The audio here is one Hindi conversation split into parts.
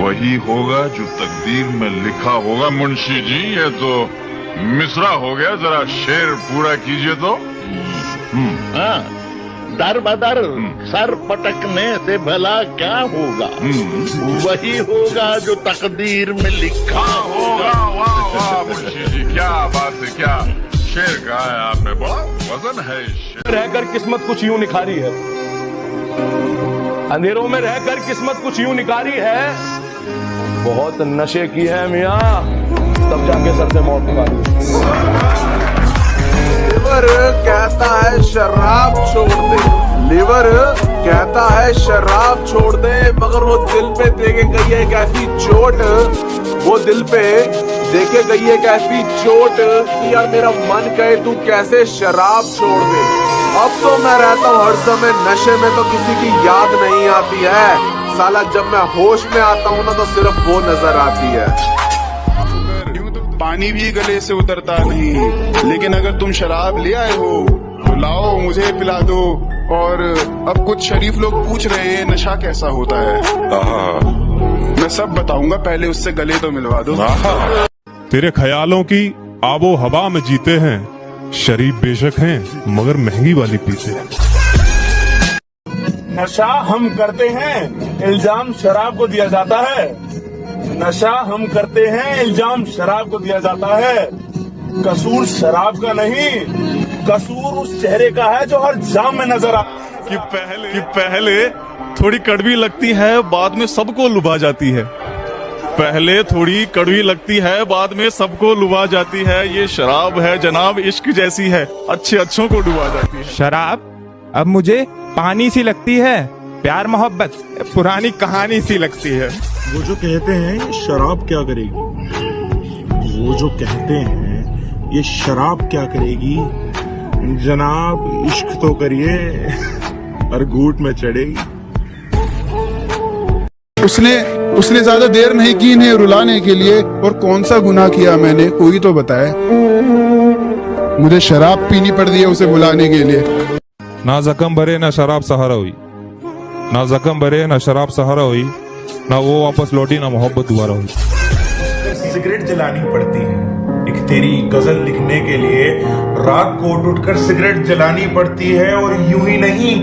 वही होगा जो तकदीर में लिखा होगा। मुंशी जी, ये तो मिसरा हो गया, जरा शेर पूरा कीजिए तो। हाँ, दर बदर सर पटकने से भला क्या होगा, वही होगा जो तकदीर में लिखा होगा। वाह वाह मुंशी जी, क्या बात है, क्या शेर कहा है आपने, बड़ा वजन है शेर। रहकर किस्मत कुछ यूं निखारी है, अंधेरों में रहकर किस्मत कुछ यूं निखारी है, बहुत नशे की है मियाँ, तब जाके सर से मौत निकाली। लिवर कहता है शराब छोड़ दे, लिवर कहता है शराब छोड़ दे, मगर वो दिल पे देके गई है एक ऐसी चोट, वो दिल पे देके गई है एक ऐसी चोट कि यार मेरा मन कहे तू कैसे शराब छोड़ दे। अब तो मैं रहता हूँ हर समय नशे में, तो किसी की याद नहीं आती है साला, जब मैं होश में आता हूँ ना तो सिर्फ वो नजर आती है। पानी भी गले से उतरता नहीं, लेकिन अगर तुम शराब ले आए हो तो लाओ मुझे पिला दो। और अब कुछ शरीफ लोग पूछ रहे हैं नशा कैसा होता है, मैं सब बताऊंगा, पहले उससे गले तो मिलवा दो। तेरे ख्यालों की आबो हवा में जीते हैं, शरीफ बेशक हैं मगर महंगी वाली पीते हैं। नशा हम करते हैं, इल्जाम शराब को दिया जाता है, नशा हम करते हैं, इल्जाम शराब को दिया जाता है, कसूर शराब का नहीं, कसूर उस चेहरे का है जो हर जाम में नजर आ। कि पहले थोड़ी कड़वी लगती है, बाद में सबको लुभा जाती है, पहले थोड़ी कड़वी लगती है, बाद में सबको लुभा जाती है, ये शराब है जनाब, इश्क जैसी है, अच्छे अच्छों को डुबा जाती है। शराब अब मुझे पानी सी लगती है, प्यार मोहब्बत पुरानी कहानी सी लगती है। वो जो कहते हैं शराब क्या करेगी, वो जो कहते हैं ये शराब क्या करेगी, जनाब इश्क तो करिए और घूंट में चढ़ेगी। उसने ज्यादा देर नहीं की इन्हें रुलाने के लिए, और कौन सा गुनाह किया मैंने, कोई तो बताए। मुझे शराब पीनी पड़ रही है उसे बुलाने के लिए। ना जख्म भरे ना शराब सहारा हुई, ना जख्म भरे ना शराब सहारा हुई, ना वो वापस लौटी ना मोहब्बत दोबारा हुई। सिगरेट जलानी पड़ती है, एक तेरी गजल लिखने के लिए रात को उठकर सिगरेट जलानी पड़ती है, और यूं ही नहीं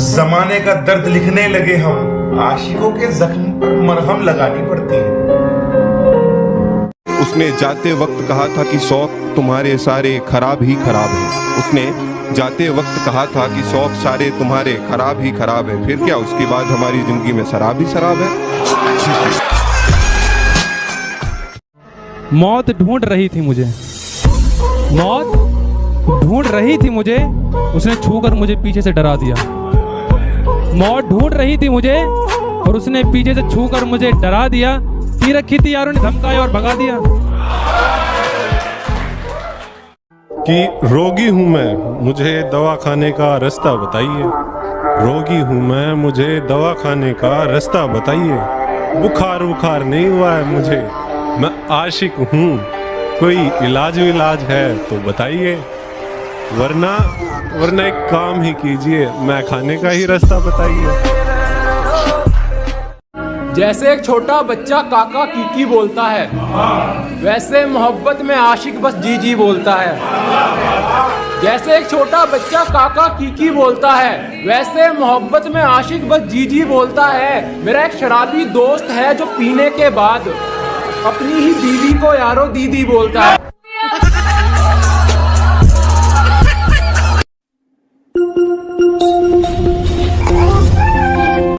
जमाने का दर्द लिखने लगे हम, आशिकों के जख्म पर मरहम लगानी पड़ती है। उसने जाते वक्त कहा था कि शौक तुम्हारे सारे खराब ही खराब है, उसने जाते वक्त कहा था कि शौक सारे तुम्हारे खराब ही खराब है, फिर क्या उसके बाद हमारी जिंदगी में शराब ही शराब है। मौत ढूंढ रही थी मुझे, मौत ढूंढ रही थी मुझे, उसने छूकर मुझे पीछे से डरा दिया। मौत ढूंढ रही थी मुझे और उसने पीछे से छूकर मुझे डरा दिया, पी रखी थी यारों ने धमकाया और भगा दिया। कि रोगी हूँ मैं, मुझे दवा खाने का रास्ता बताइए, रोगी हूँ मैं, मुझे दवा खाने का रास्ता बताइए, बुखार नहीं हुआ है मुझे, मैं आशिक हूँ, कोई इलाज है तो बताइए, वरना एक काम ही कीजिए, मैं खाने का ही रास्ता बताइए। जैसे एक छोटा बच्चा काका कीकी बोलता है, वैसे मोहब्बत में आशिक बस जी जी बोलता है। जैसे एक छोटा बच्चा काका कीकी बोलता है, वैसे मोहब्बत में आशिक बस जी जी बोलता है। मेरा एक शराबी दोस्त है जो पीने के बाद अपनी ही बीवी को यारो दीदी बोलता है।